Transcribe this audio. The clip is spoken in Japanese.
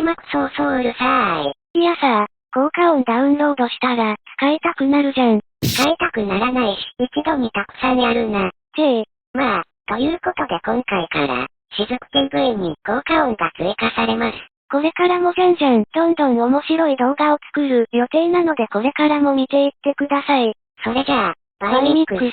まくそうそううるさい。いやさ、効果音ダウンロードしたら、使いたくなるじゃん。使いたくならないし、一度にたくさんやるな。まあ、ということで今回から、しずく TV に効果音が追加されます。これからもじゃんじゃん、どんどん面白い動画を作る予定なのでこれからも見ていってください。それじゃあ、バイミックス。